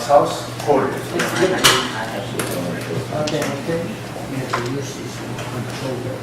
house call. Okay. You have to use this controller.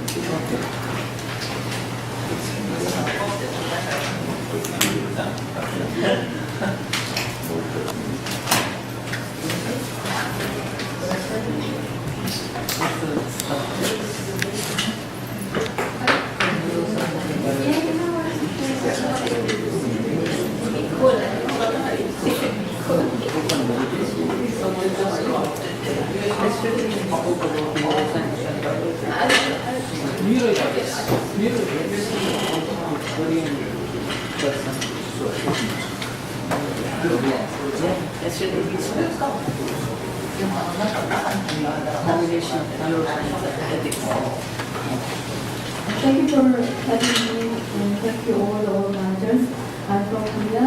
Thank you for having me, and thank you all the organizers. I'm from Korea.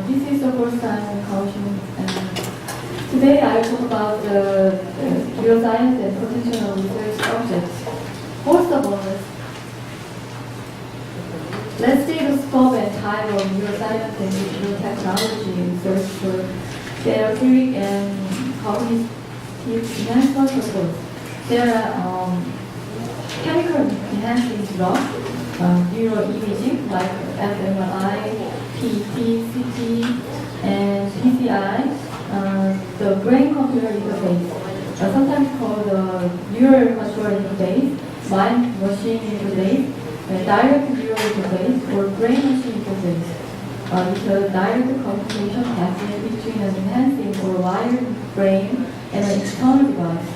This is the first time in Kaohsiung, and today I talk about the neuroscience and potential research subjects. First of all, let's take the scope and type of neuroscience and neurotechnology research for therapeutic and cognitive enhancement purposes. There are chemical enhancing drugs, neuroimaging like fMRI, PET, CT, and PCI, the brain-computer interface, sometimes called the neural control interface, mind-machine interface, direct neural interface, or brain-machine interface. It's a direct communication pathway between an enhancing or wired brain and an external device.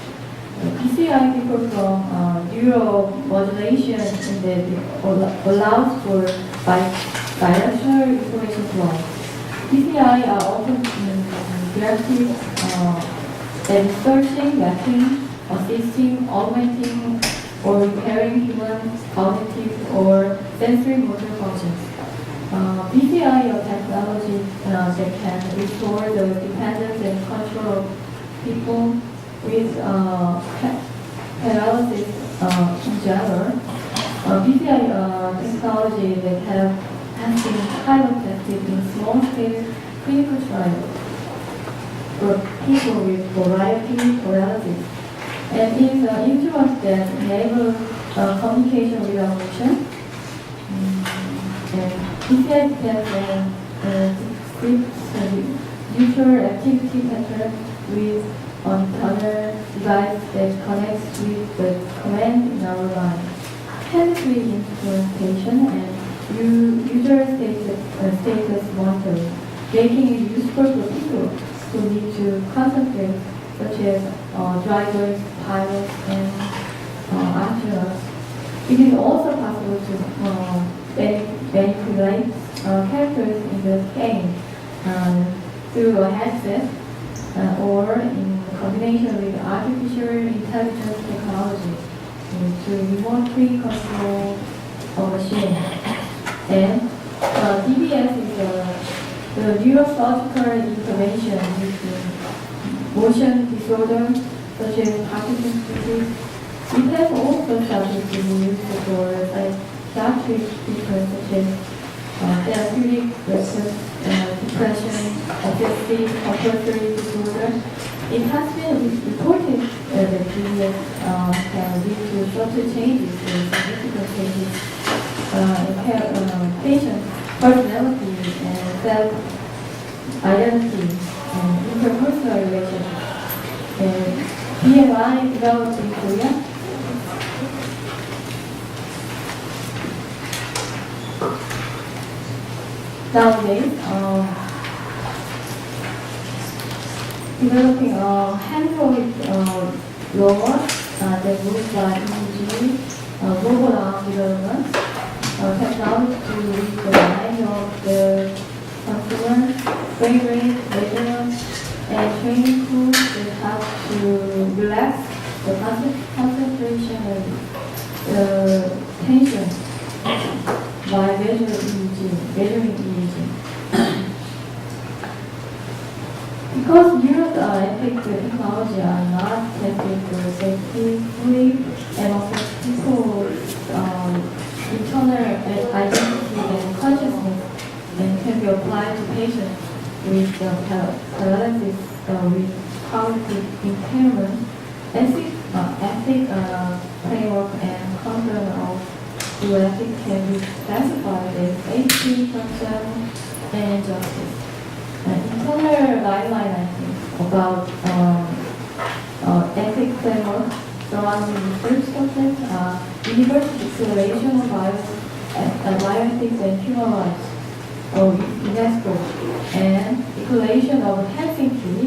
PCI differs from neuromodulation in that it allows for bidirectional information flow. PCI are often directive and searching, mapping, assisting, augmenting, or repairing human cognitive or sensory motor functions. PCI are technology that can restore the dependence and control of people with paralysis in general. PCI technology that has been pilot tested in small-scale clinical trials for people with variety paralysis, and is an instrument that enables communication without motion. And PCI depends on script user activity pattern with another device that connects with the command in our mind. Hands-free implementation and user status monitoring, making it useful for people who need to concentrate, such as drivers, pilots, and astronauts. It is also possible to manipulate characters in the game through a headset or in combination with artificial intelligence technology to remotely control a machine. And DBS is the neurosurgical intervention used in motion disorders such as Parkinson's disease. It has also started to be used for psychiatric treatment such as therapeutic depression, obsessive compulsory disorder. It has been reported that DBS can lead to subtle changes or significant changes in patients' personality and self-identity and interpersonal relationships. BMI developed in Korea. Nowadays, developing a handheld robot that moves by EEG, mobile arm development, technology to read the mind of the consumer, brain rate measurement, and training tools that help to relax the concentration and tension by measuring EEG. Because neuroethics technology are not tested for safety fully, and also people's internal identity and consciousness and can be applied to patients, with paralysis with cognitive impairment, ethic framework and concern of bioethics can be classified as safety, concern, and justice. Internal guideline, I think, about ethics framework surrounding research subjects are Universal Declaration of Bioethics and Human Rights, or UNESCO, and Declaration of Helsinki.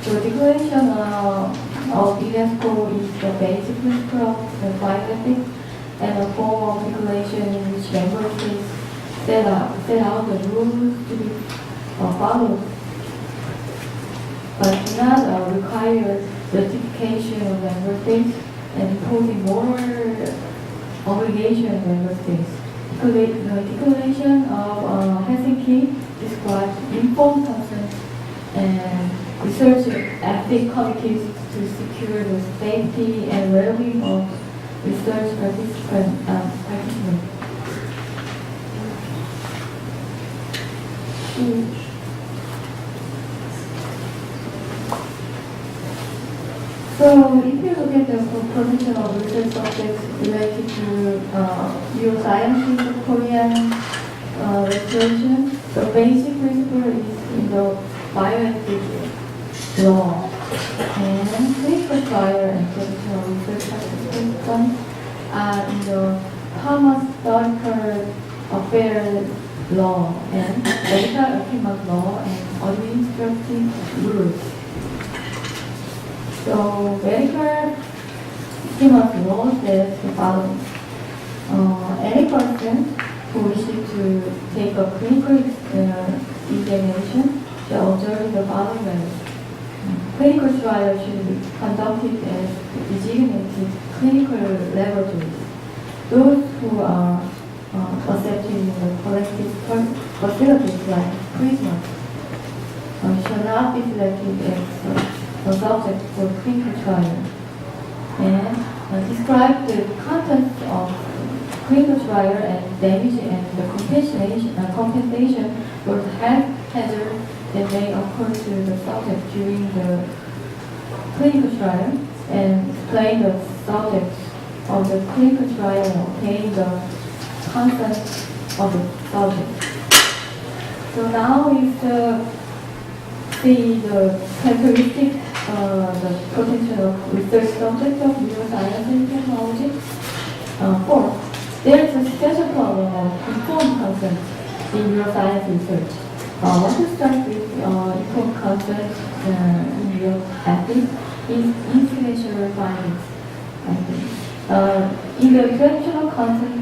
The Declaration of UNESCO is the basic principle of bioethics and a form of regulation in which member states set out the rules to be followed, but do not require ratification of member states and imposing moral obligation on member states. The Declaration of Helsinki describes informed consent and research ethics committees to secure the safety and well-being of research participants. So if you look at the proportion of research subjects related to neuroscience in the Korean legislation, the basic principle is in the bioethics law, and clinical trial and professional research participants are in the pharmaceutical affairs law and medical equipment law and administrative rules. So medical equipment law says the following. Any person who wishes to take a clinical examination shall observe the following values. Clinical trials should be conducted at designated clinical laboratories. Those who are accepted in the collective facilities like prisons shall not be selected as a subject for clinical trial. And describe the contents of clinical trial and damage and the compensation for the health hazard that may occur to the subject during the clinical trial, and explain the subjects of the clinical trial and obtain the consent of the subject. So now we see the characteristic, the protection of research subjects of neuroscience and technology. Fourth, there is a special problem of informed consent in neuroscience research. I want to start with informed consent in bioethics is influential findings, I think. In the exceptional consent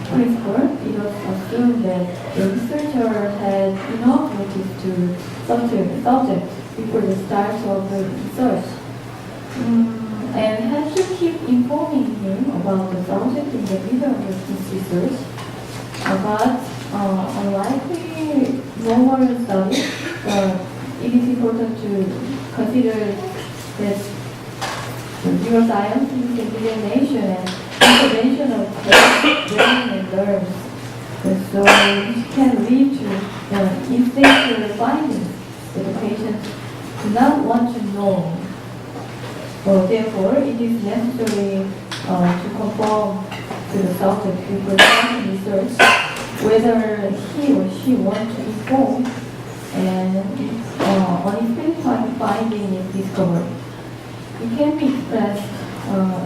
principle, it was assumed that the researcher had enough notice to subject before the start of the research, and had to keep informing him about the subject in the middle of his research. But unlikely normal study, it is important to consider that the neuroscience is the examination and intervention of brain and nerves. And so it can lead to instinctual findings that the patients do not want to know. Therefore, it is necessary to conform to the subject before starting research whether he or she wants to inform, and on his time finding is discovered. It can be expressed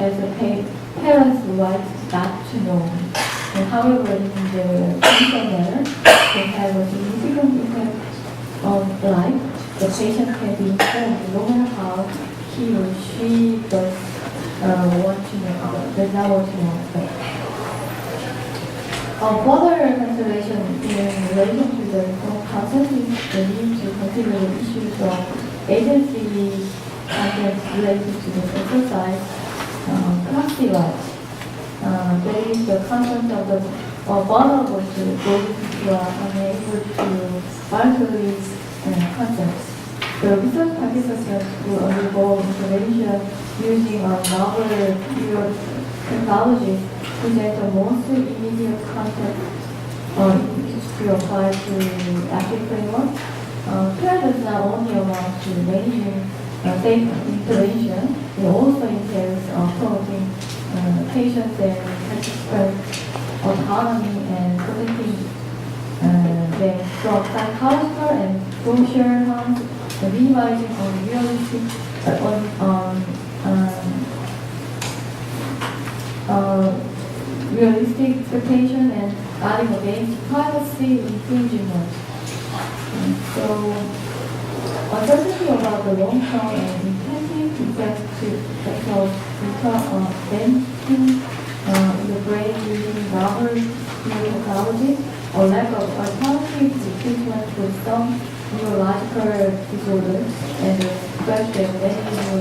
as a parent's right not to know. And however, in the clinical manner, can have a significant impact on life. The patient can be informed no matter how he or she does want to know, does not want to know. Further consideration in relation to the informed consent is the need to consider the issues of agency consent related to the exercise property rights. That is the consent of the vulnerable to those who are unable to voluntarily consent. The research participants who undergo intervention using novel technologies present the most immediate contact to apply to active framework. Care does not only amount to managing safe intervention, it also entails promoting patients and participants' autonomy and protecting them from psychological and social harm, minimizing realistic expectation and guarding against privacy infringement. So, uncertainty about the long-term and intensive effects of venting in the brain using novel technology, or lack of alternative treatment for some neurological disorders, and the fact that many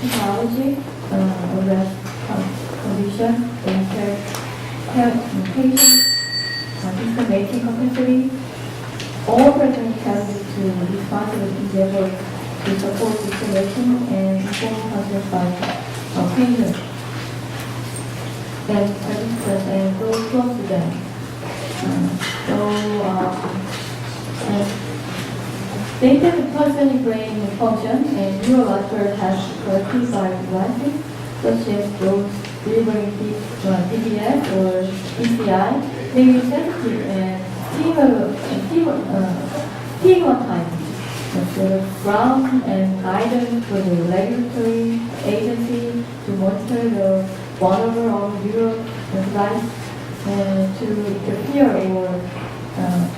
technology address conditions and patients' decision-making capacity, all present challenges to responsible endeavors to support decision-making and informed consent by patients and participants and those close to them. Data concerning brain function and neurological tasks collected by devices, such as those delivering DBS or ECI, may be sensitive and stigmatized. The ground and guidance for the regulatory agency to monitor the vulnerable of neural device to interfere or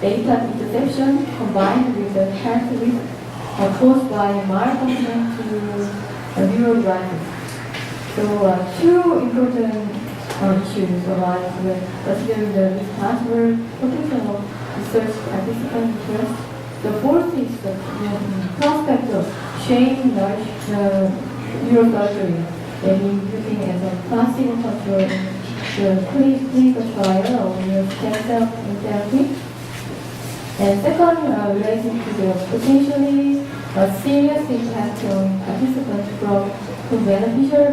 data interception combined with the health risk caused by malfunction to neural devices. So two important issues arise when considering the responsible protection of research participant interests. The fourth is the prospect of shame neurosurgery, maybe using as a placebo control in the clinical trial of stem cell therapy. And second, relating to the potentially serious impact on participants from beneficial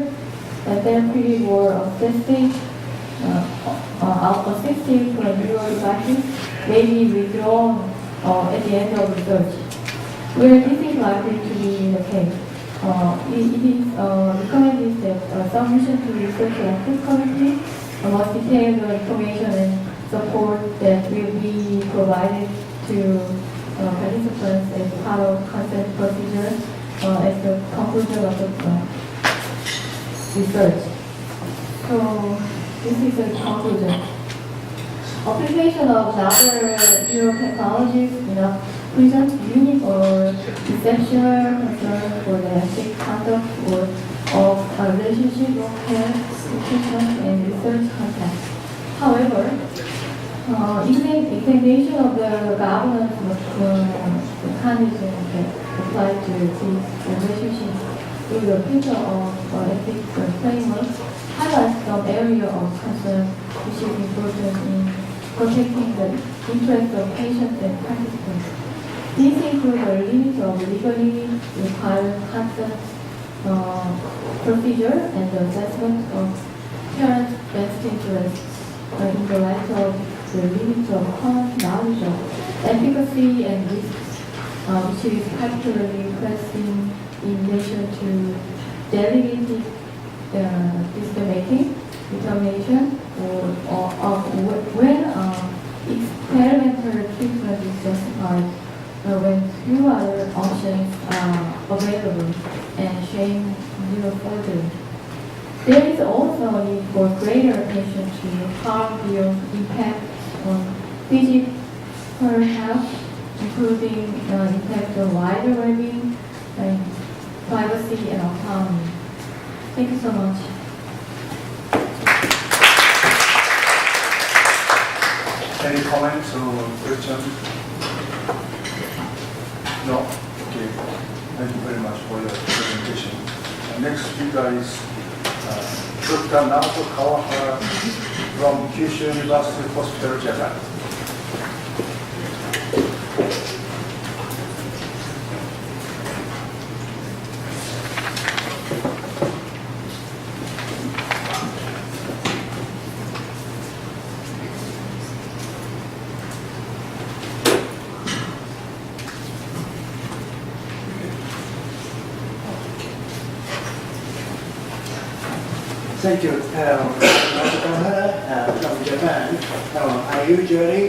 therapeutic or assistive neural devices may be withdrawn at the end of research. Where this is likely to be the case, it is recommended that submission to research ethics committee must detail the information and support that will be provided to participants as part of consent procedure as the conclusion of the research. So this is the conclusion. Application of novel neurotechnologies in present unique or exceptional concern for the ethic conduct or of a relationship of care, treatment, and research context. However, examination of the governance mechanism that apply to these relationships through the filter of ethics framework highlights some area of concern which is important in protecting the interests of patients and participants. These include the limit of legally required consent procedure and the assessment of parents' best interests in the light of the limits of common knowledge of efficacy and risks, which is particularly pressing in relation to delegated decision-making, determination, or when experimental treatment is justified, when few other options are available, and shame neurosurgery. There is also a need for greater attention to harm beyond impact on physical health, including impact on wider well-being, and privacy and autonomy. Thank you so much. Any comments or questions? No? Okay. Thank you very much for your presentation. Next speaker is Dr. Naoto Kawahara from Kyushu University Hospital, Japan. Thank you. From Japan. I usually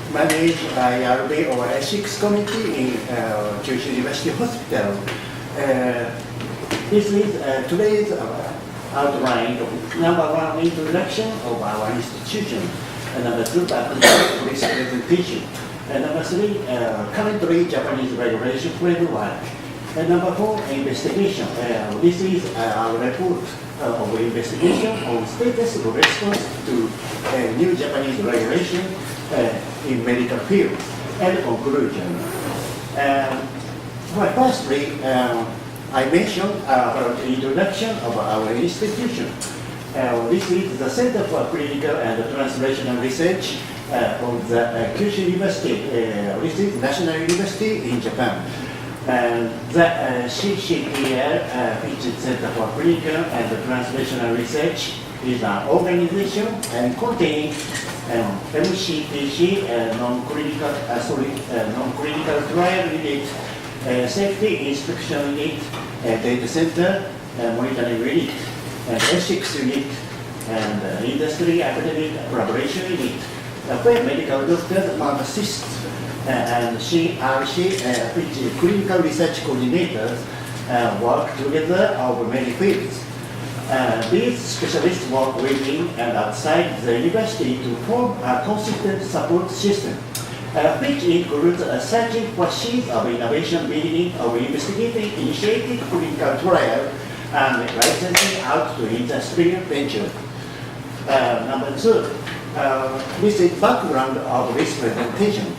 manage IRB or ethics committee in Kyushu University Hospital. This is today's outline of number one, introduction of our institution, and number two, policy presentation, and number three, currently Japanese regulation framework, and number four, investigation. This is our report of investigation on status of response to new Japanese regulation in medical field, and conclusion. Well, firstly, I mentioned the introduction of our institution. This is the Center for Clinical and Translational Research of the Kyushu University. This is National University in Japan. And the CCTR, which is Center for Clinical and Translational Research, is an organization and containing MCTC, non-clinical trial unit, safety inspection unit, data center, monitoring unit, and ethics unit, and industry academic collaboration unit, where medical doctors, pharmacists, and CRC, which is clinical research coordinators, work together over many fields. These specialists work within and outside the university to form a consistent support system, which includes searching for seeds of innovation beginning of investigating initiated clinical trial and licensing out to industry venture. Number two, this is background of this presentation.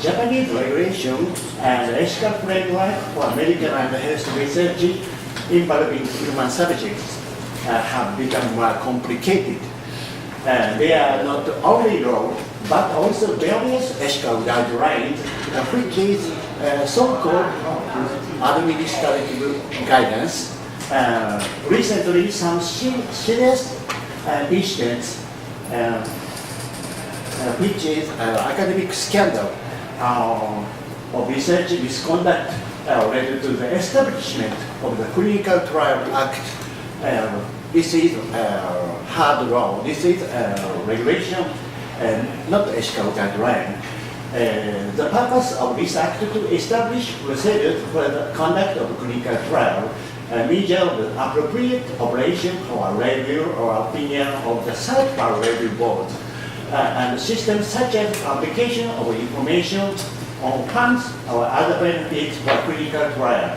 Japanese regulation and ethical framework for medical and health research involving human subjects have become more complicated. They are not only law, but also various ethical guidelines, which is so-called administrative guidance. Recently, some serious incidents, which is academic scandal of research misconduct related to the establishment of the Clinical Trial Act. This is hard law. This is regulation, not ethical guideline. The purpose of this act to establish procedures for the conduct of clinical trial, measure the appropriate operation or review or opinion of the third-party review board, and systems such as application of information on funds or other benefits for clinical trial,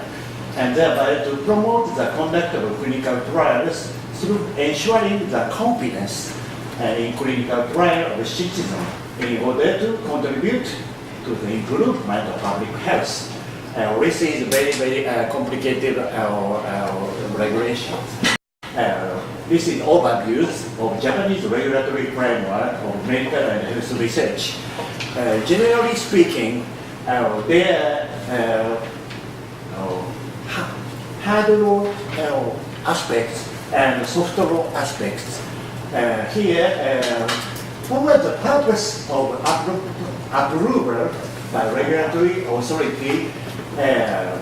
and thereby to promote the conduct of clinical trials through ensuring the confidence in clinical trial of citizens in order to contribute to the improvement of public health. This is very, very complicated regulation. This is overviews of Japanese regulatory framework of medical and health research. Generally speaking, there are hard law aspects and soft law aspects. Here, what was the purpose of approval by regulatory authority?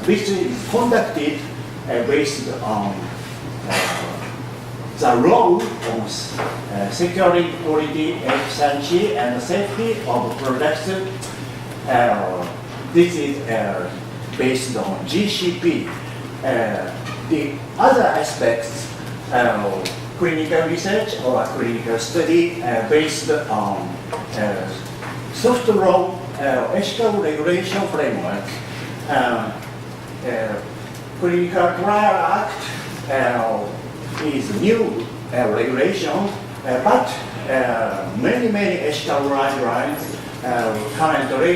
This is conducted based on the role of securing quality, efficiency, and safety of products. This is based on GCP. The other aspects, clinical research or clinical study based on soft law ethical regulation framework. Clinical Trial Act is new regulation, but many ethical guidelines currently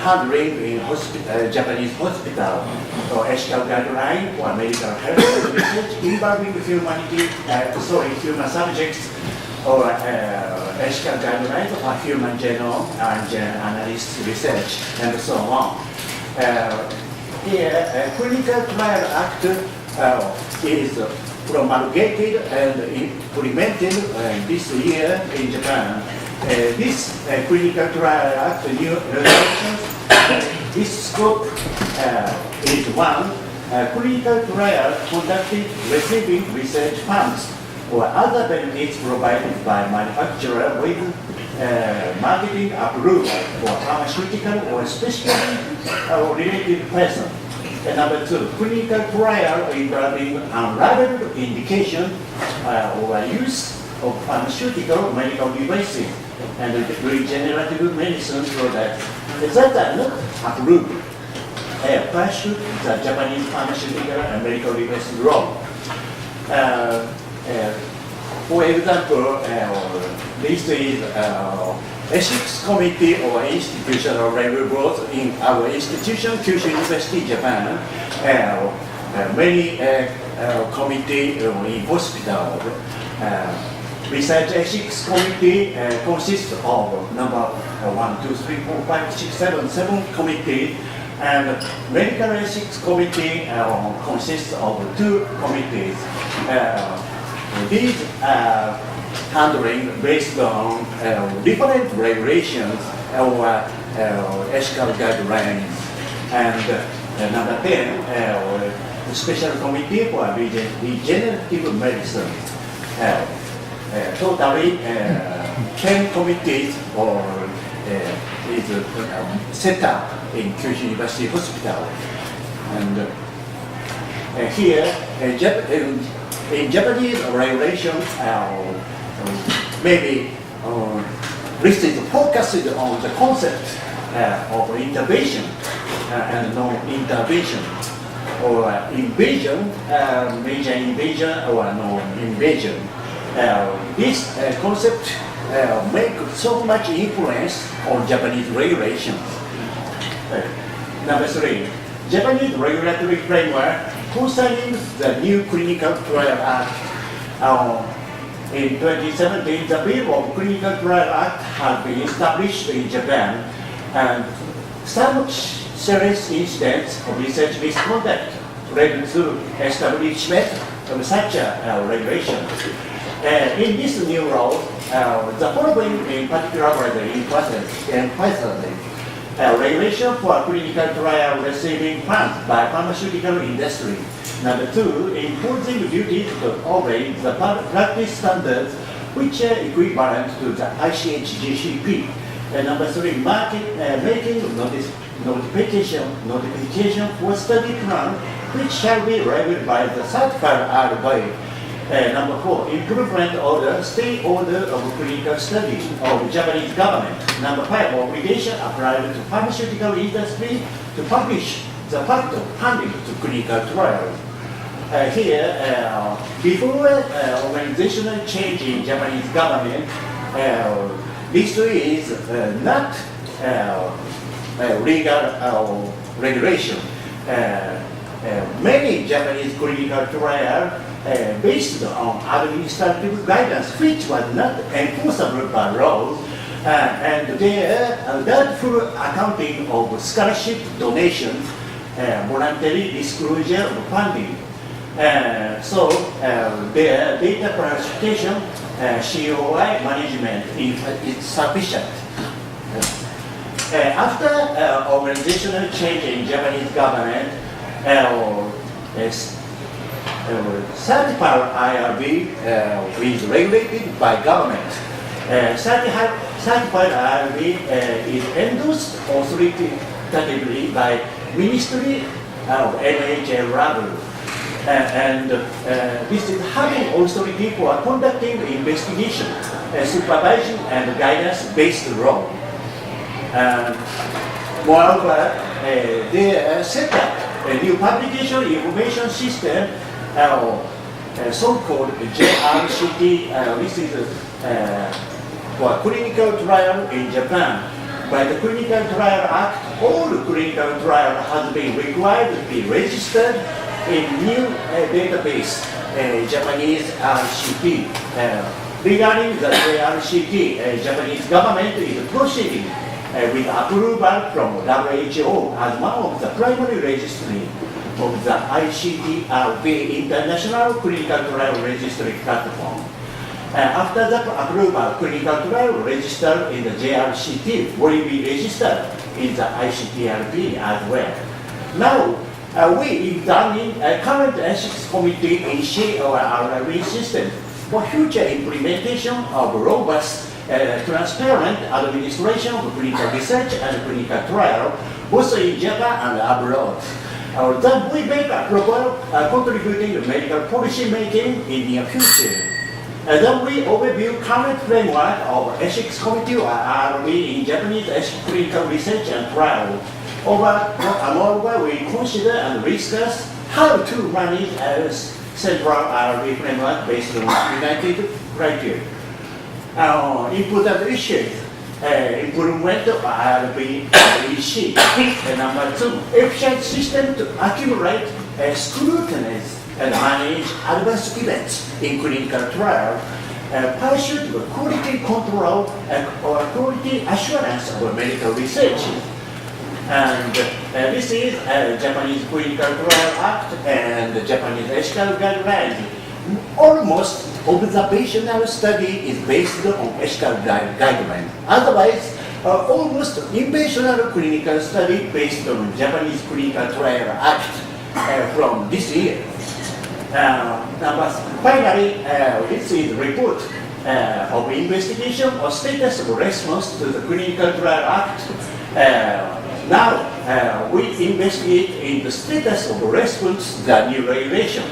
handling in Japanese hospital, so ethical guideline for medical health research involving human subjects, or ethical guidelines for human genome and analysis research, and so on. Here, Clinical Trial Act is promulgated and implemented this year in Japan. This Clinical Trial Act new regulations, this scope is one, clinical trials conducted receiving research funds or other benefits provided by manufacturer with marketing approval for pharmaceutical or specifically related person. And number two, clinical trial involving unrivaled indication or use of pharmaceutical medical devices and regenerative medicine products that are not approved pursued the Japanese pharmaceutical and medical device law. For example, this is ethics committee or institutional review board in our institution, Kyushu University, Japan. Many committee in hospital. Research ethics committee consists of number 1, 2, 3, 4, 5, 6, 7 committee, and medical ethics committee consists of 2 committees. These are handling based on different regulations or ethical guidelines. And number 10, special committee for regenerative medicine. Totally 10 committees is set up in Kyushu University Hospital. And here, in Japanese regulation, maybe this is focused on the concept of intervention and non-intervention, or invasion, major invasion or non-invasion. This concept makes so much influence on Japanese regulations. Number 3, Japanese regulatory framework concerning the new Clinical Trial Act. In 2017, the Bill of Clinical Trial Act has been established in Japan, and some serious incidents of research misconduct led to establishment of such a regulation. In this new law, the following in particular were the emphasis. Regulation for clinical trial receiving funds by pharmaceutical industry. Number 2, imposing duties to obey the practice standards which are equivalent to the ICH-GCP. Number 3, making notification for study plan which shall be reviewed by the certified RBI. Number 4, improvement order, state order of clinical study of Japanese government. Number 5, obligation applied to pharmaceutical industry to publish the fact of funding to clinical trials. Here, before organizational change in Japanese government, this is not legal regulation. Many Japanese clinical trials based on administrative guidance, which was not enforceable by law, and there doubtful accounting of scholarship donations, voluntary disclosure of funding. So their data classification, COI management is sufficient. After organizational change in Japanese government, certified IRB is regulated by government. Certified IRB is endorsed authoritatively by Ministry of NHL level. And this is having authority for conducting investigation, supervision and guidance based law. Moreover, they set up a new publication information system, so-called JRCT. This is for clinical trial in Japan. By the Clinical Trial Act, all clinical trial has been required to be registered in new database, Japanese RCT. Regarding the JRCT, Japanese government is proceeding with approval from WHO as one of the primary registry of the ICTRB International Clinical Trial Registry Platform. After the approval, clinical trial registered in the JRCT will be registered in the ICTRB as well. Now, we examine current ethics committee initiate our RRB system for future implementation of robust, transparent administration of clinical research and clinical trial, both in Japan and abroad. That we make a proposal contributing to medical policy making in the near future. Then we overview current framework of ethics committee or RRB in Japanese ethics clinical research and trial. Moreover, we consider and discuss how to manage a central RRB framework based on United criteria. Important issues, improvement of RRB EC. Number two, efficient system to accumulate, scrutinize, and manage adverse events in clinical trial. Pursuit of quality control or quality assurance of medical research. And this is Japanese Clinical Trial Act and the Japanese ethical guidelines. Almost observational study is based on ethical guidelines. Otherwise, almost inpatient clinical study based on Japanese Clinical Trial Act from this year. Finally, this is report of investigation or status of response to the Clinical Trial Act. Now, we investigate in the status of response to the new regulation.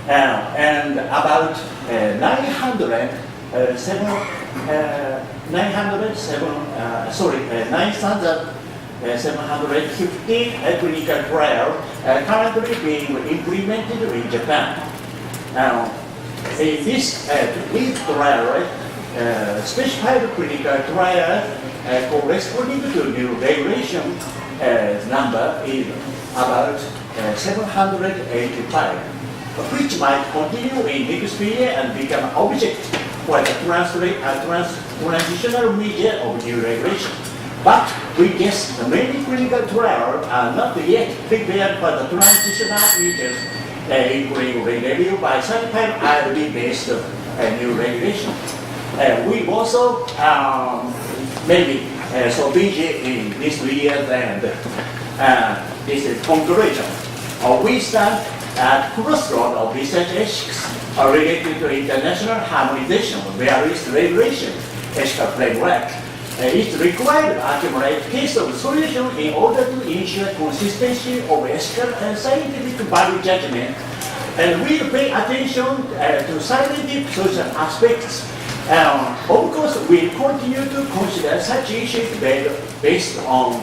And about 9,750 clinical trials currently being implemented in Japan. Now, in this trial, specified clinical trials corresponding to new regulation number is about 785, which might continue in next year and become object for the transitional measure of new regulation. But we guess the many clinical trials are not yet prepared for the transitional measures, including review by certified IRB based new regulation. We also maybe so busy in this year, and this is conclusion. We stand at crossroad of research ethics related to international harmonization of various regulation ethical framework. It's required to accumulate case of solution in order to ensure consistency of ethical and scientific value judgment, and we pay attention to scientific social aspects. Of course, we continue to consider such issues based on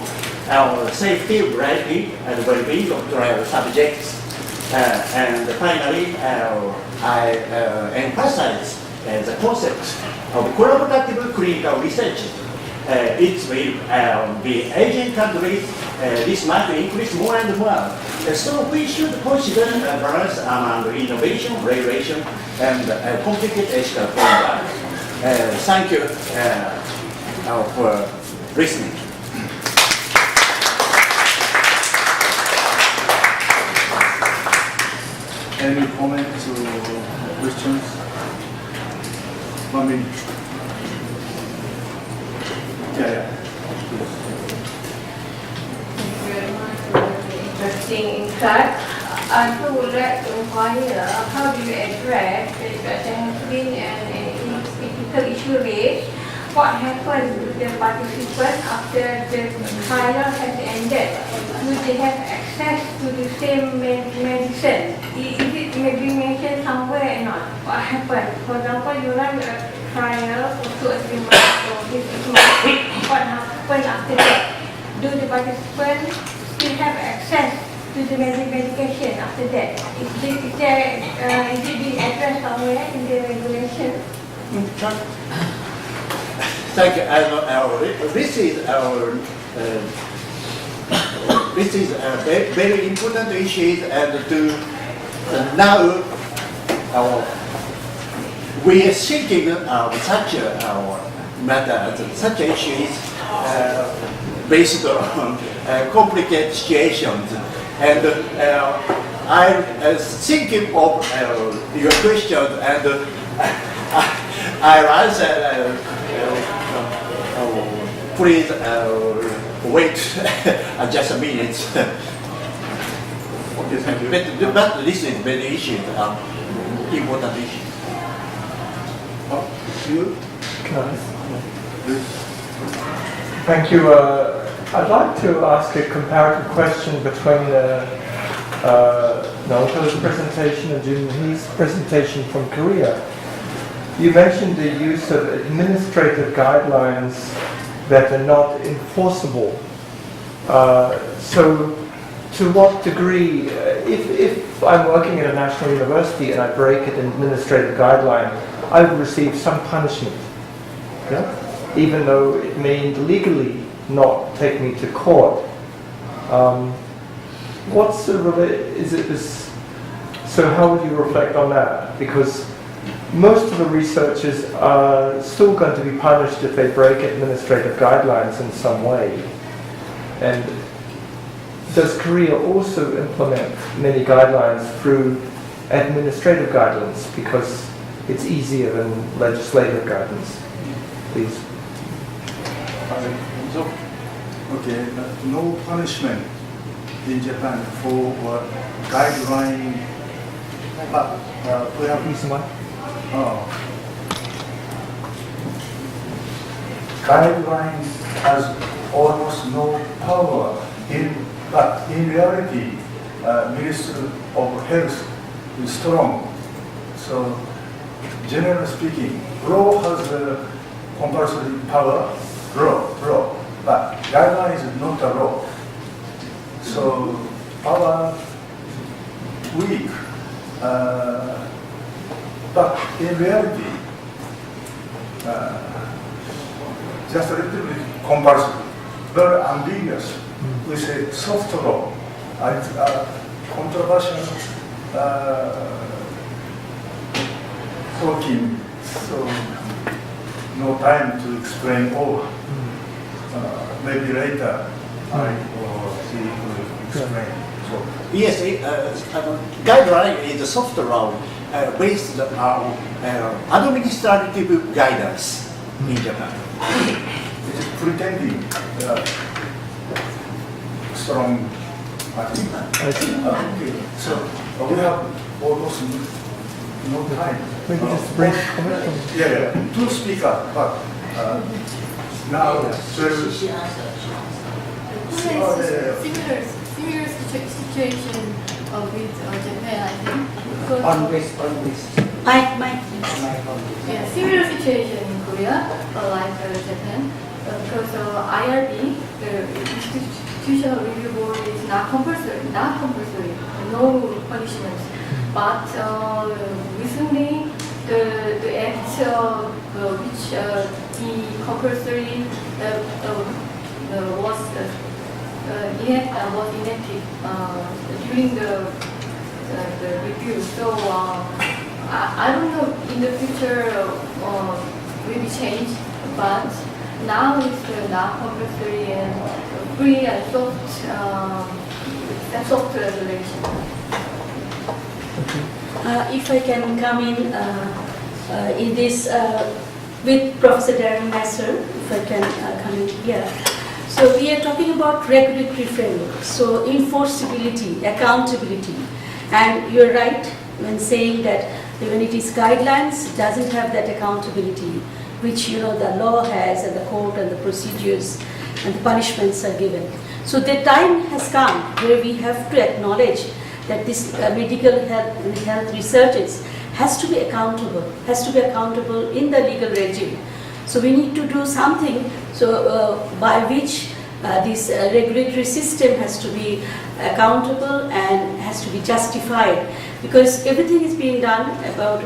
our safety, variety, and well-being of trial subjects. And finally, I emphasize the concept of collaborative clinical research. It will be Asian countries, this might increase more and more. So we should consider a balance among innovation, regulation, and complicated ethical framework. Thank you for listening. Any comments or questions? 1 minute. Yeah. Thank you very much for the interesting insight. I would like to inquire, how do you address the discipline and ethical issue raised? What happens to the participants after the trial has ended? Do they have access to the same medicine? Is it maybe mentioned somewhere or not? What happens? For example, you run a trial for 2 or 3 months or 6 months. What happens after that? Do the participants still have access to the medication after that? Is it being addressed somewhere in the regulation? Thank you. This is a very important issue, and now we are thinking of such a matter, such issues based on complicated situations. And I'm thinking of your question, and I'll answer. Please wait just a minute. Okay, thank you. But this is very issue, important issue. You? Please. Thank you. I'd like to ask a comparative question between Naoto's presentation and Junhee's presentation from Korea. You mentioned the use of administrative guidelines that are not enforceable. So, to what degree, if I'm working at a national university and I break an administrative guideline, I would receive some punishment, yeah? Even though it may legally not take me to court. What's the so how would you reflect on that? Because most of the researchers are still going to be punished if they break administrative guidelines in some way. And does Korea also implement many guidelines through administrative guidelines because it's easier than legislative guidance? Please. Okay, no punishment in Japan for guideline. But we have guidelines has almost no power but in reality, Ministry of Health is strong. So, generally speaking, law has a compulsory power, law, but guideline is not a law. So, power weak, but in reality, just a little bit compulsory, very ambiguous. We say soft law, controversial talking, so no time to explain all. Maybe later I or she will explain. So, Yes, guideline is a soft law based on administrative guidance in Japan. it is pretending strong. I think. Okay. So we have almost no time. Maybe just brief comment from... Yeah. Two speakers, but now Similar situation with Japan, I think. Mike. Yeah, similar situation in Korea, like Japan, because IRB, the Institutional Review Board, is not compulsory, no punishment. But recently, the act which the compulsory was enacted during the review. So I don't know in the future will be changed, but now it's not compulsory and free and soft regulation. If I can come in this with Professor Darren Messer, if I can come in here. So we are talking about regulatory framework, so enforceability, accountability, and you're right when saying that when it is guidelines, it doesn't have that accountability, which the law has and the court and the procedures and the punishments are given. So the time has come where we have to acknowledge that this medical health and health researches has to be accountable in the legal regime. So we need to do something by which this regulatory system has to be accountable and has to be justified, because everything is being done about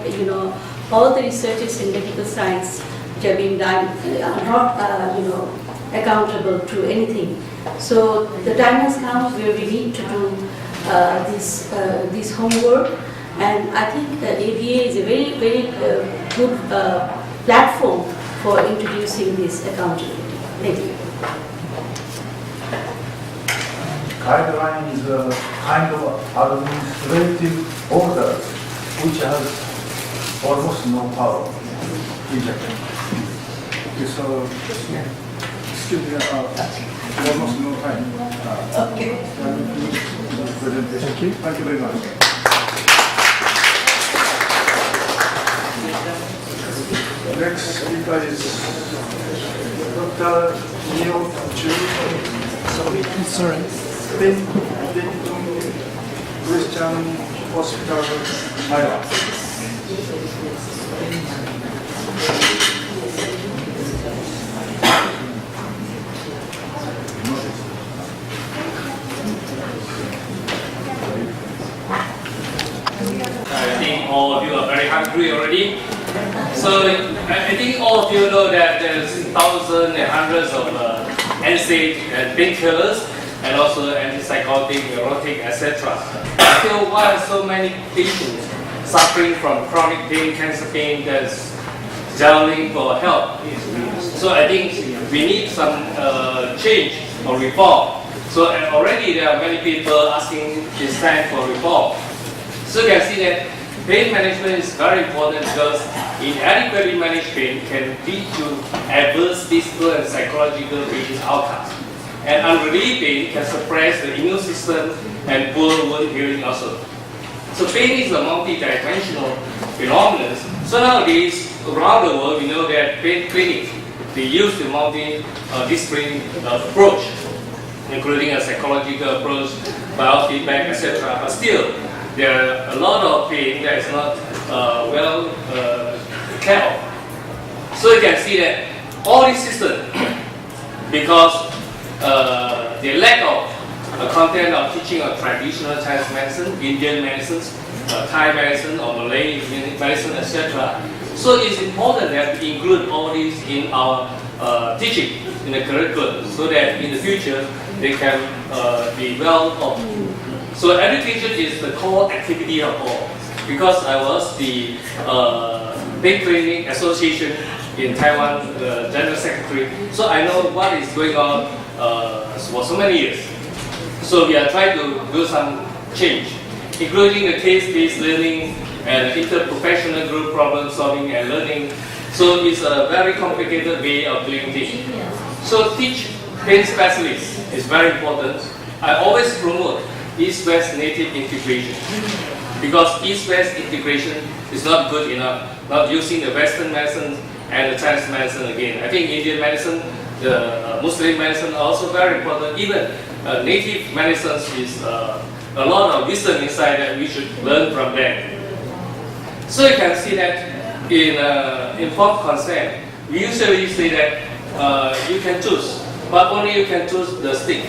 all the researches in medical science which are being done are not accountable to anything. So the time has come where we need to do this homework, and I think the ABA is a very, very good platform for introducing this accountability. Thank you. guideline is a kind of administrative order which has almost no power in Japan. Okay, so excuse me, almost no time. Okay. Can we finish the presentation? Thank you. Thank you very much. Next speaker is Dr. Neil Chu. Sorry. Christian Hospital, Iowa. I think all of you are very hungry already. So I think all of you know that there's thousands and hundreds of NSAID and painkillers and also antipsychotic, neurotic, etc. Still, why are so many patients suffering from chronic pain, cancer pain, that's yelling for help? So I think we need some change or reform. So already there are many people asking it's time for reform. So you can see that pain management is very important because inadequately managed pain can lead to adverse physical and psychological patient outcomes. And unrelieved pain can suppress the immune system and poor wound healing also. So pain is a multi-dimensional phenomenon. So nowadays, around the world, we know that pain clinics, they use the multi-disciplinary approach, including a psychological approach, biofeedback, etc. But still, there are a lot of pain that is not well cared of. So you can see that all these systems, because the lack of content of teaching of traditional Chinese medicine, Indian medicines, Thai medicine or Malay medicine, etc. So it's important that we include all these in our teaching in the curriculum so that in the future they can be well off. So education is the core activity of all. Because I was the Pain Clinic Association in Taiwan, the General Secretary, so I know what is going on for so many years. So we are trying to do some change, including the case-based learning and interprofessional group problem solving and learning. So it's a very complicated way of doing things. So teach pain specialists is very important. I always promote East-West native integration because East-West integration is not good enough, not using the Western medicine and the Chinese medicine again. I think Indian medicine, the Muslim medicine are also very important. Even native medicines is a lot of wisdom inside that we should learn from them. So you can see that in informed consent, we usually say that you can choose, but only you can choose the stick,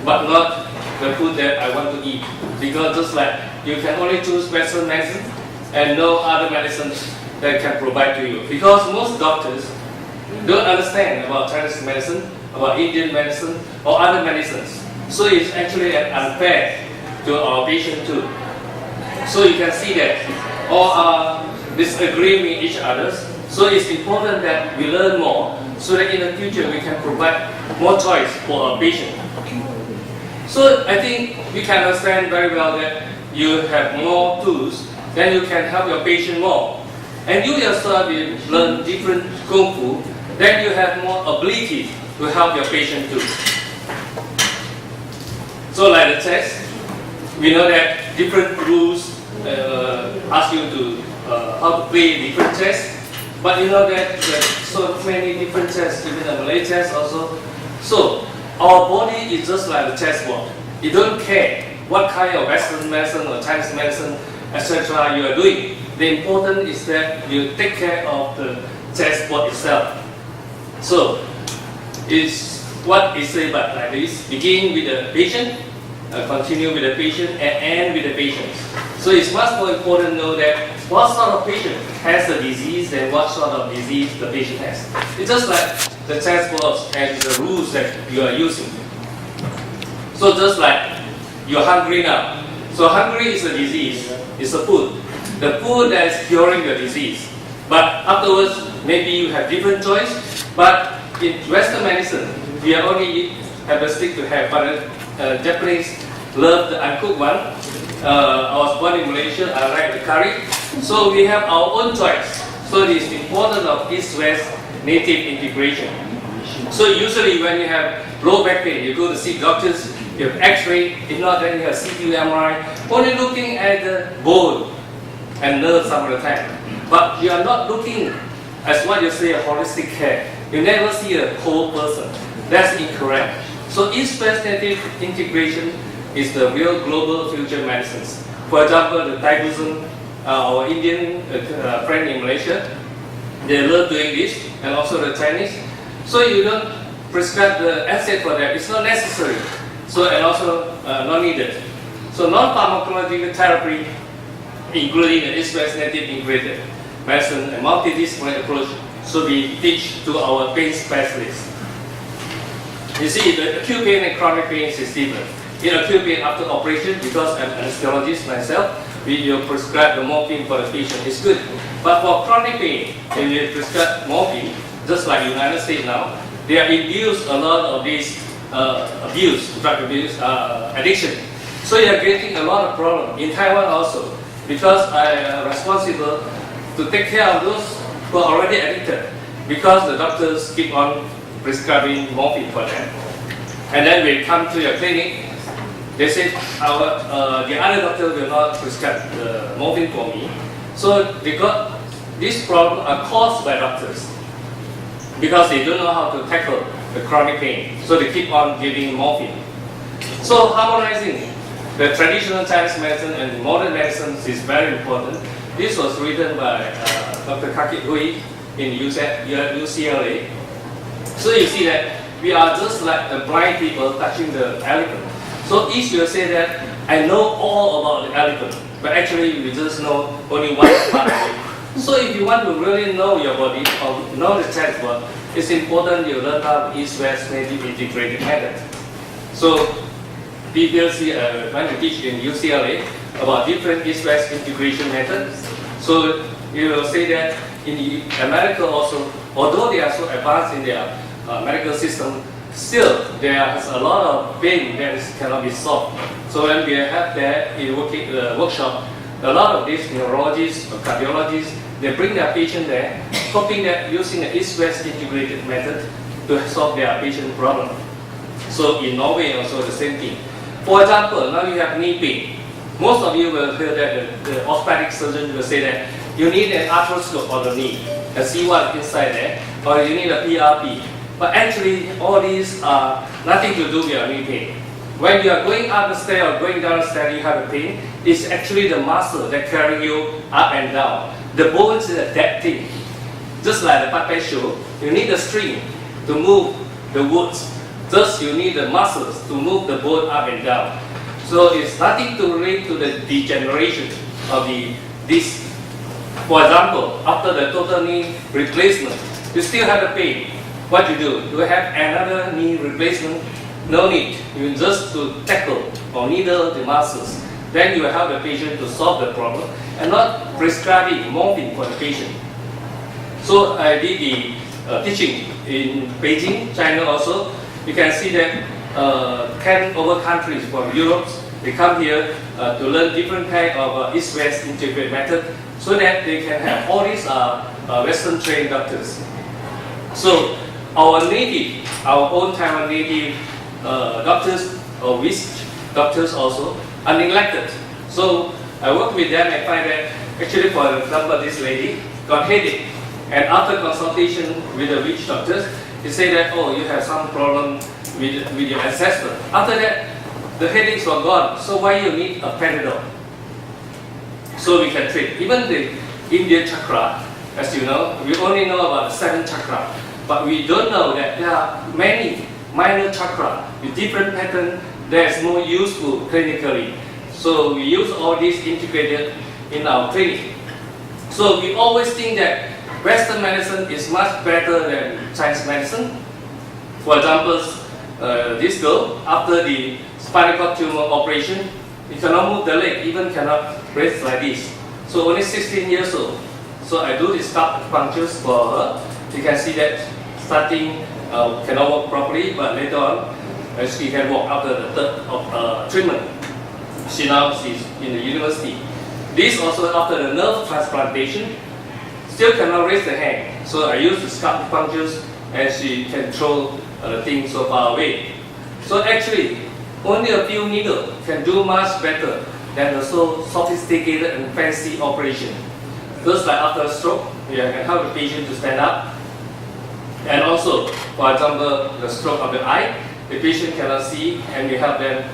but not the food that I want to eat. Because just like you can only choose Western medicine and no other medicines that can provide to you. Because most doctors don't understand about Chinese medicine, about Indian medicine or other medicines. So it's actually unfair to our patient too. So you can see that all are disagreeing with each other. So it's important that we learn more so that in the future we can provide more choice for our patient. So I think we can understand very well that you have more tools, then you can help your patient more. And you yourself will learn different kung fu, then you have more ability to help your patient too. So like the chess, we know that different rules ask you to how to play different chess, but you know that there are so many different chess, even the Malay chess also. So our body is just like a chessboard. You don't care what kind of Western medicine or Chinese medicine, etc. you are doing. The important is that you take care of the chessboard itself. So it's what is said but like this: begin with the patient, continue with the patient, and end with the patient. So it's much more important to know that what sort of patient has the disease and what sort of disease the patient has. It's just like the chessboards and the rules that you are using. So just like you're hungry now. So hungry is a disease, it's a food. The food that is curing the disease. But afterwards, maybe you have different choice. But in Western medicine, we only have a stick to have. But Japanese love the uncooked one. I was born in Malaysia, I like the curry. So we have our own choice. So it is important of East-West native integration. So usually when you have low back pain, you go to see doctors, you have x-ray, if not then you have CT MRI, only looking at the bone and nerve some of the time. But you are not looking as what you say a holistic care. You never see a whole person. That's incorrect. So East-West native integration is the real global future medicines. For example, the Thai Buddhism, our Indian friend in Malaysia, they love doing this, and also the Chinese. So you don't prescribe the NSAID for that, it's not necessary. So, and also not needed. So non-pharmacological therapy, including the East-West native integrated medicine and multidisciplinary approach, should be teach to our pain specialists. You see, the acute pain and chronic pain is different. In acute pain after operation, because I'm an anesthesiologist myself, we will prescribe the morphine for the patient. It's good. But for chronic pain, when you prescribe morphine, just like United States now, they have induced a lot of these drug abuse, addiction. So you are getting a lot of problems. In Taiwan also, because I am responsible to take care of those who are already addicted, because the doctors keep on prescribing morphine for them. And then we come to your clinic, they say the other doctor will not prescribe the morphine for me. So they got these problems are caused by doctors because they don't know how to tackle the chronic pain. So they keep on giving morphine. So harmonizing the traditional Chinese medicine and modern medicine is very important. This was written by Dr. Kaki Hui in UCLA. So you see that we are just like the blind people touching the elephant. So each will say that I know all about the elephant, but actually we just know only one part of it. So if you want to really know your body or know the textbook, it's important you learn how East-West native integrated method. So previously I went to teach in UCLA about different East-West integration methods. So you will say that in America also, although they are so advanced in their medical system, still there is a lot of pain that cannot be solved. So when we have that in workshop, a lot of these neurologists or cardiologists, they bring their patient there, hoping that using the East-West integrated method to solve their patient problem. So in Norway also the same thing. For example, now you have knee pain. Most of you will hear that the orthopedic surgeon will say that you need an arthroscope on the knee and see what's inside there, or you need a PRP. But actually, all these are nothing to do with your knee pain. When you are going up the stair or going down the stair, you have a pain. It's actually the muscle that carry you up and down. The bones is a dead thing. Just like the puppet show, you need a string to move the woods. Thus, you need the muscles to move the bone up and down. So it's nothing to relate to the degeneration of the disc. For example, after the total knee replacement, you still have the pain. What you do? Do you have another knee replacement? No need. You just to tackle or needle the muscles. Then you will help the patient to solve the problem and not prescribing morphine for the patient. So I did the teaching in Beijing, China also. You can see that 10 over countries from Europe, they come here to learn different kind of East-West integrated method so that they can have all these Western trained doctors. So our own Taiwan native doctors or witch doctors also are neglected. So I work with them and find that actually, for example, this lady got headache, and after consultation with the witch doctors, they say that, oh, you have some problem with your ancestor. After that, the headaches were gone. So why you need a Panadol? So we can treat. Even the Indian chakra, as you know, we only know about the 7 chakra. But we don't know that there are many minor chakra with different pattern that is more useful clinically. So we use all these integrated in our clinic. So we always think that Western medicine is much better than Chinese medicine. For example, this girl, after the spinal cord tumor operation, he cannot move the leg, even cannot raise like this. So only 16 years old. So I do the scalp punctures for her. You can see that starting cannot walk properly, but later on she can walk after the third treatment. She's in the university. This also after the nerve transplantation, still cannot raise the hand. So I use the scalp punctures and she can throw things so far away. So actually, only a few needles can do much better than the so sophisticated and fancy operation. Just like after a stroke, you can help the patient to stand up. And also, for example, the stroke of the eye, the patient cannot see, and we help them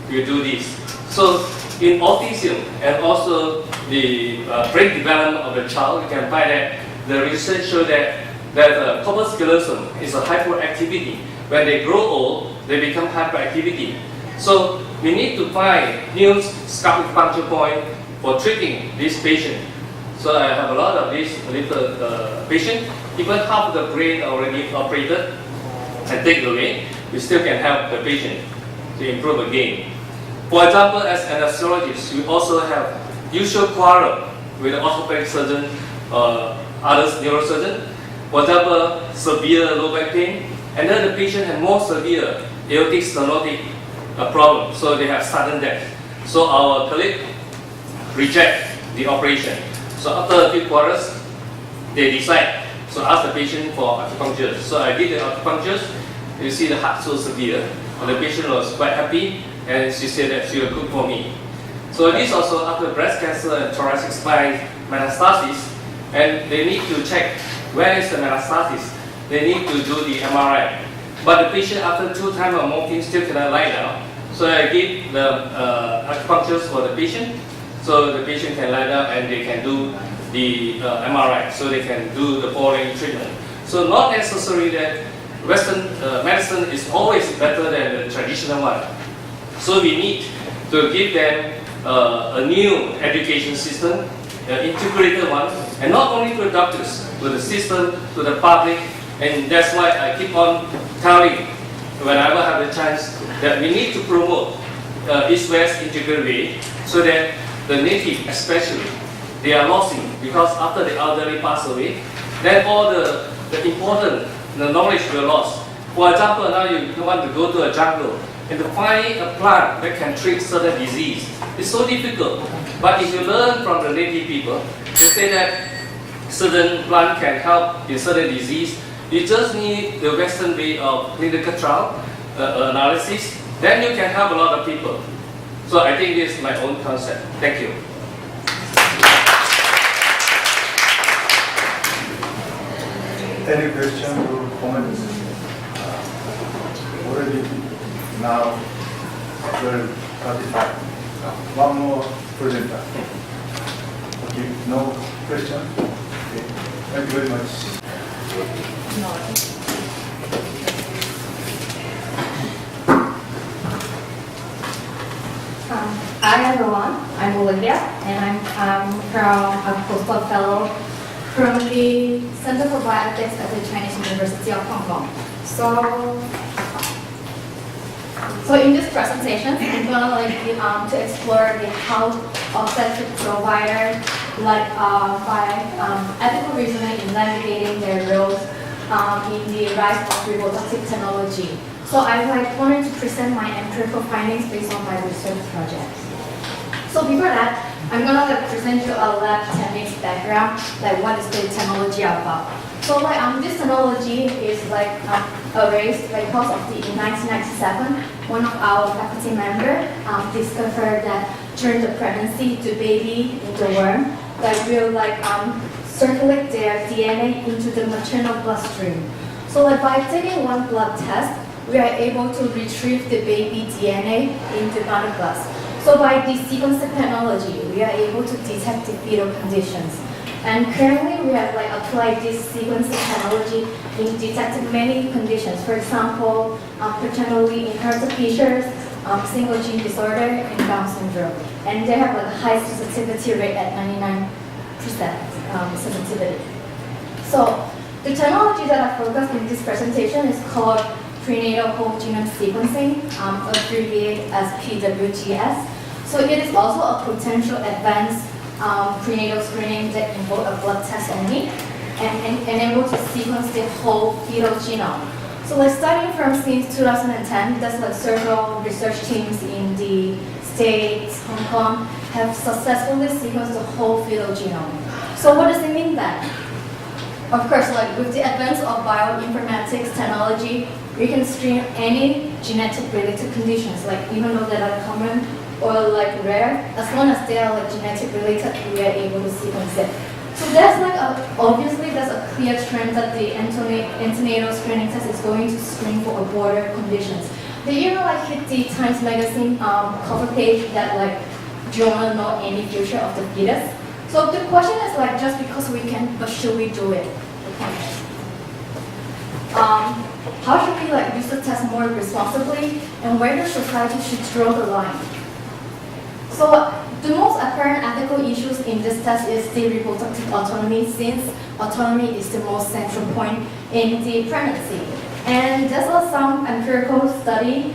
to do this. So in autism and also the brain development of the child, you can find that the research shows that corpus callosum is a hyperactivity. When they grow old, they become hyperactivity. So we need to find new scalp puncture point for treating this patient. So I have a lot of these little patients. Even half the brain already operated and taken away, we still can help the patient to improve again. For example, as anesthesiologists, we also have usual quarrel with the orthopedic surgeon or other neurosurgeon. For example, severe low back pain, and then the patient has more severe aortic stenotic problem, so they have sudden death. So our colleague reject the operation. So after a few quarters, they decide. So ask the patient for acupuncture. So I did the acupuncture. You see the heart so severe, and the patient was quite happy, and she said that she will cook for me. So this also after breast cancer and thoracic spine metastasis, and they need to check where is the metastasis. They need to do the MRI. But the patient after 2 times of morphine still cannot lie down. So I give the acupunctures for the patient, so the patient can lie down and they can do the MRI, so they can do the following treatment. So not necessary that Western medicine is always better than the traditional one. So we need to give them a new education system, an integrated one, and not only to the doctors, to the system, to the public, and that's why I keep on telling whenever I have the chance that we need to promote East-West integrated way so that the native especially, they are losing because after the elderly pass away, then all the important knowledge will lost. For example, now you want to go to a jungle and to find a plant that can treat certain disease. It's so difficult. But if you learn from the native people, they say that certain plant can help in certain disease. You just need the Western way of clinical trial analysis. Then you can help a lot of people. So I think this is my own concept. Thank you. Any questions or comments? Already now 12:35. One more presenter. Okay, no question? Okay. Thank you very much. Hi everyone, I'm Olivia and I'm from a postdoc fellow from the Center for Bioethics at the Chinese University of Hong Kong. So in this presentation, I'm gonna to explore the how obstetric providers by ethical reasoning in navigating their roles in the rise of reproductive technology. So I wanted to present my empirical findings based on my research project. So before that, I'm gonna present you a lab techniques background, like what is the technology about. So this technology is erased because of in 1997, one of our faculty members discovered that during the pregnancy, the baby in the worm that will circulate their DNA into the maternal bloodstream. So by taking one blood test, we are able to retrieve the baby DNA in the mother blood. So by this sequencing technology, we are able to detect the fetal conditions. And currently, we have applied this sequencing technology in detecting many conditions. For example, paternally inherited features, single gene disorder, and Down syndrome. And they have a high sensitivity rate at 99% sensitivity. So the technology that I focused in this presentation is called prenatal whole genome sequencing, abbreviated as PWGS. So it is also a potential advanced prenatal screening that involves a blood test only and able to sequence the whole fetal genome. So starting from since 2010, there's several research teams in the States, Hong Kong, have successfully sequenced the whole fetal genome. So what does it mean then? Of course, like with the advance of bioinformatics technology, we can screen any genetic related conditions, like even though they are common or like rare, as long as they are like genetic related, we are able to sequence it. So there's like obviously there's a clear trend that the antenatal screening test is going to screen for broader conditions. Did you know like hit the Times Magazine cover page that like do you want to know any future of the fetus? So the question is like just because we can, but should we do it? How should we like use the test more responsibly, and where does society should draw the line? So the most apparent ethical issues in this test is the reproductive autonomy, since autonomy is the most central point in the pregnancy. And there's some empirical study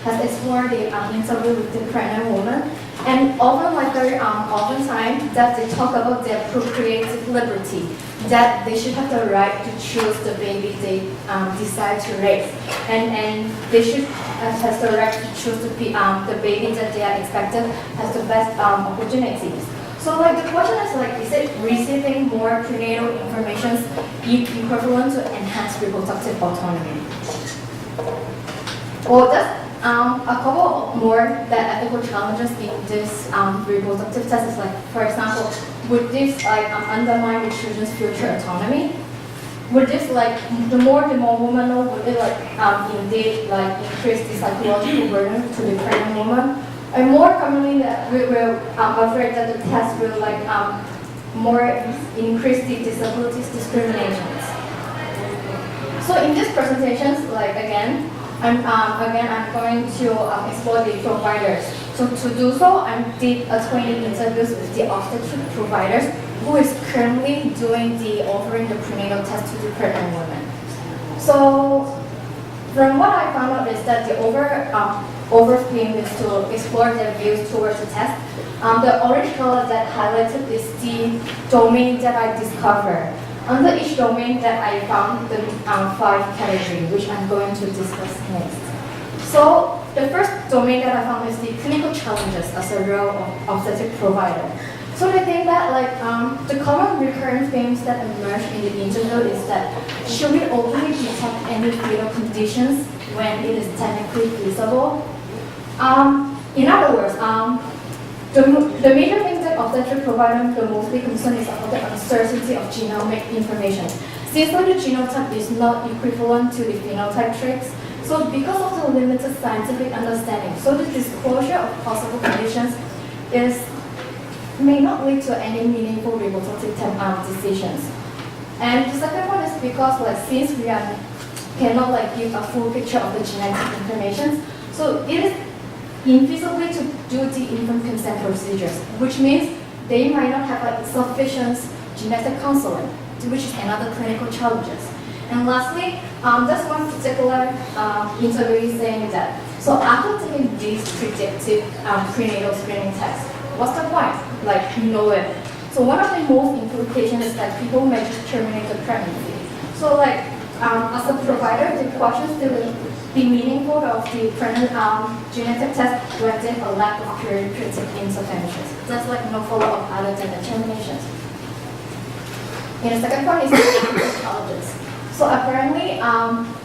has explored the interview with the pregnant woman, and often like very oftentimes that they talk about their procreative liberty, that they should have the right to choose the baby they decide to raise, and they should has the right to choose the baby that they are expected has the best opportunities. So like the question is like, is it receiving more prenatal information equivalent to enhanced reproductive autonomy? Well, that's a couple more that ethical challenges in this reproductive test is like, for example, would this like undermine the children's future autonomy? Would this like the more woman know, would it like indeed like increase the psychological burden to the pregnant woman? And more commonly, that we're afraid that the test will like more increase the disabilities discriminations. So in these presentations, like I'm going to explore the providers. So to do so, I did 20 interviews with the obstetric providers who is currently doing the offering the prenatal test to the pregnant women. So from what I found out is that the overtheme is to explore their views towards the test. The orange color that highlighted is the domain that I discovered. Under each domain that I found the 5 categories, which I'm going to discuss next. So the first domain that I found is the clinical challenges as a role of obstetric provider. So I think that like the common recurrent themes that emerge in the interview is that should we openly detect any fetal conditions when it is technically feasible? In other words, the major things that obstetric providers are mostly concerned is about the uncertainty of genomic information. Since the genotype is not equivalent to the phenotype traits, so because of the limited scientific understanding, so the disclosure of possible conditions may not lead to any meaningful reproductive decisions. And the second one is because since we cannot give a full picture of the genetic information, so it is infeasible to do the infant consent procedures, which means they might not have sufficient genetic counseling, which is another clinical challenges. And lastly, there's one particular interview saying that, so after taking these predictive prenatal screening tests, what's the point? You know it. So one of the most implications is that people may just terminate the pregnancy. So as a provider, the questions to the meaningful of the pregnant genetic test when there's a lack of therapeutic interventions. That's no follow-up other than the terminations. And the second point is the ethical challenges. So apparently,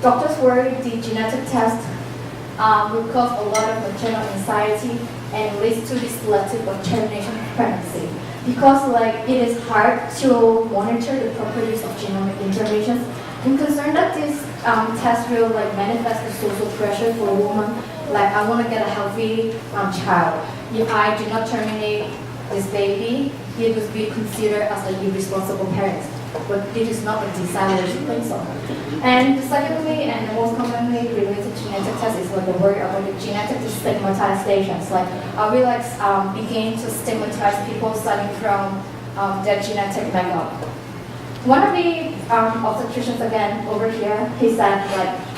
doctors worry the genetic test will cause a lot of maternal anxiety and leads to the selective or termination of pregnancy. Because it is hard to monitor the proper use of genomic interventions. I'm concerned that this test will manifest the social pressure for a woman. I want to get a healthy child. If I do not terminate this baby, it would be considered as an irresponsible parent. But it is not a desire to think so. And secondly, and the most commonly related genetic test is the worry about the genetic stigmatizations. Are we begin to stigmatize people starting from their genetic makeup? One of the obstetricians again over here, he said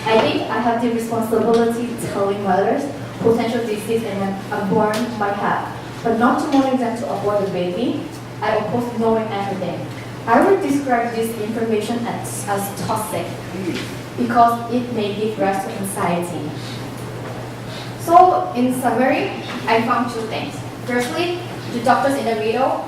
I think I have the responsibility telling mothers potential disease and unborn might have, but not to wanting them to abort the baby. I oppose knowing everything. I would describe this information as toxic because it may give rise to anxiety. So in summary, I found two things. Firstly, the doctors in the video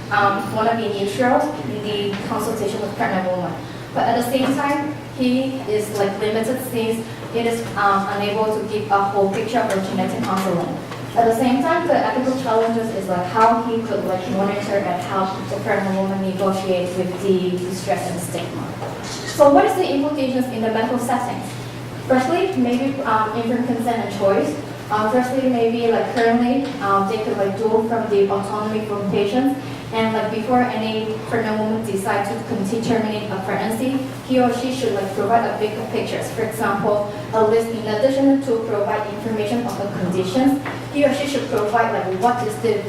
want to be neutral in the consultation with pregnant woman. But at the same time, he is like limited since it is unable to give a whole picture of genetic counseling. At the same time, the ethical challenges is like how he could like monitor and help the pregnant woman negotiate with the distress and stigma. So what is the implications in the medical settings? Firstly, maybe infant consent and choice. Firstly, maybe like currently, they could like do from the autonomy from patients, and like before any pregnant woman decides to terminate a pregnancy, he or she should like provide a bigger pictures. For example, a list in addition to provide information of the conditions, he or she should provide like what is the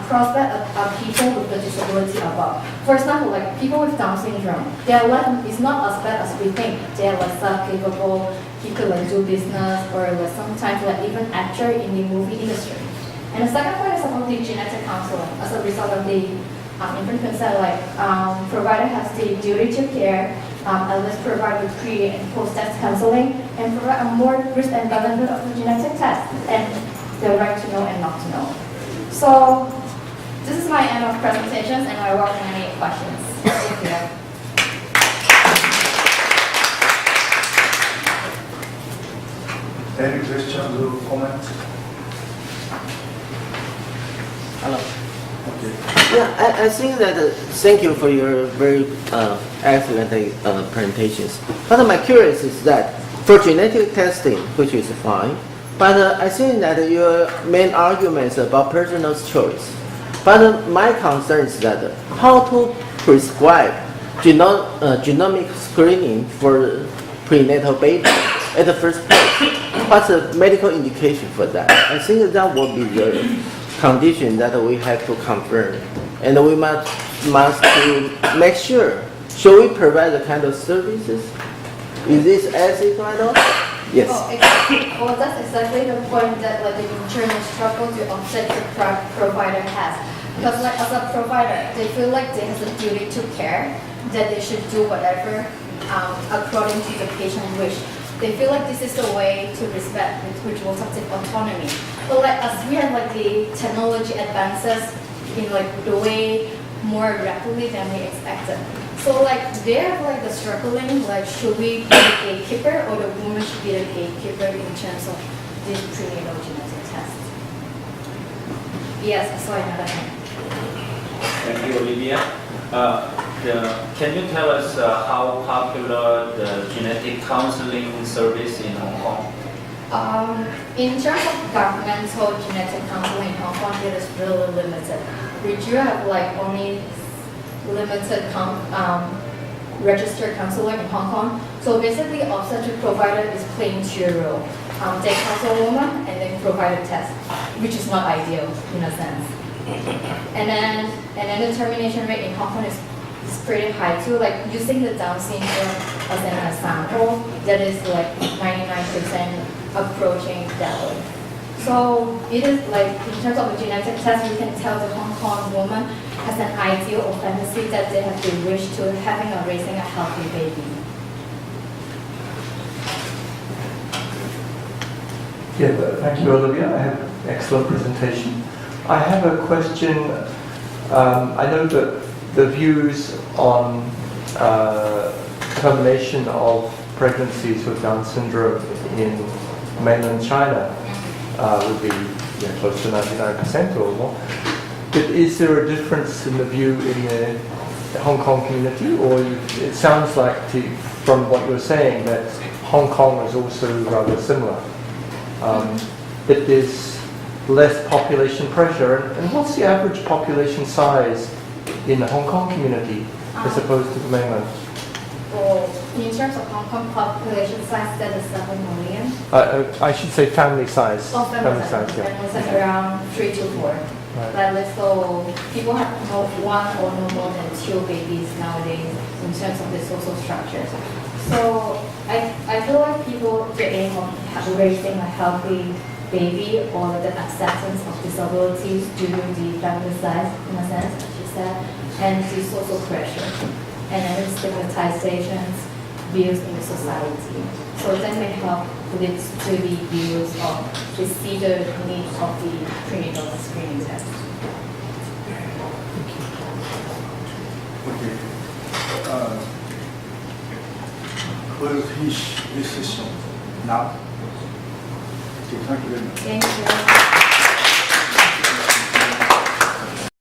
prospect of people with the disability about. For example, like people with Down syndrome, their life is not as bad as we think. They are like self-capable. He could like do business or like sometimes like even actor in the movie industry. And the second point is about the genetic counseling. As a result of the infant consent, like provider has the duty to care, at least provide with pre and post-test counseling, and provide a more risk and benefit of the genetic test, and the right to know and not to know. So this is my end of presentations, and I welcome any questions. Thank you. Any questions or comments? Hello. Okay. Yeah, I think that thank you for your very excellent presentations. But my curious is that for genetic testing, which is fine, but I think that your main argument is about personal choice. But my concern is that how to prescribe genomic screening for prenatal baby at the first place. What's the medical indication for that? I think that will be the condition that we have to confirm, and we must to make sure. Should we provide the kind of services? Is this ethical at all? Yes. Oh, exactly. Well, that's exactly the point that like the internal struggle to offset the provider has. Because like as a provider, they feel like they have a duty to care, that they should do whatever according to the patient wish. They feel like this is the way to respect individual subject autonomy. But like as we have like the technology advances in like the way more rapidly than we expected. So like they have like the struggling, like should we be the gatekeeper or the woman should be the gatekeeper in terms of this prenatal genetic test? Yes, I saw another hand. Thank you, Olivia. Can you tell us how popular the genetic counseling service in Hong Kong? In terms of governmental genetic counseling in Hong Kong, it is really limited. We do have like only limited registered counselor in Hong Kong. So basically, obstetric provider is playing two roles. They counsel a woman and then provide a test, which is not ideal in a sense. And then the termination rate in Hong Kong is pretty high too. Like using the Down syndrome as an example, that is like 99% approaching that way. So it is like in terms of a genetic test, we can tell the Hong Kong woman has an ideal or fantasy that they have the wish to having or raising a healthy baby. Yeah, thank you, Olivia. I have an excellent presentation. I have a question. I know that the views on termination of pregnancies with Down syndrome in mainland China would be close to 99% or more. But is there a difference in the view in the Hong Kong community, or it sounds like from what you're saying that Hong Kong is also rather similar? That there's less population pressure, and what's the average population size in the Hong Kong community as opposed to the mainland? Well, in terms of Hong Kong population size, that is 7 million. I should say family size. Oh, family size. Yeah. Family size around 3 to 4. Right. So people have one or no more than 2 babies nowadays in terms of the social structures. So I feel like people the aim of raising a healthy baby or the acceptance of disabilities due to the family size, in a sense, as you said, and the social pressure, and then stigmatizations views in the society. So that may help lead to the views of the needs of the prenatal screening test. Okay. We'll finish this session now. Okay, thank you very much. Thank you.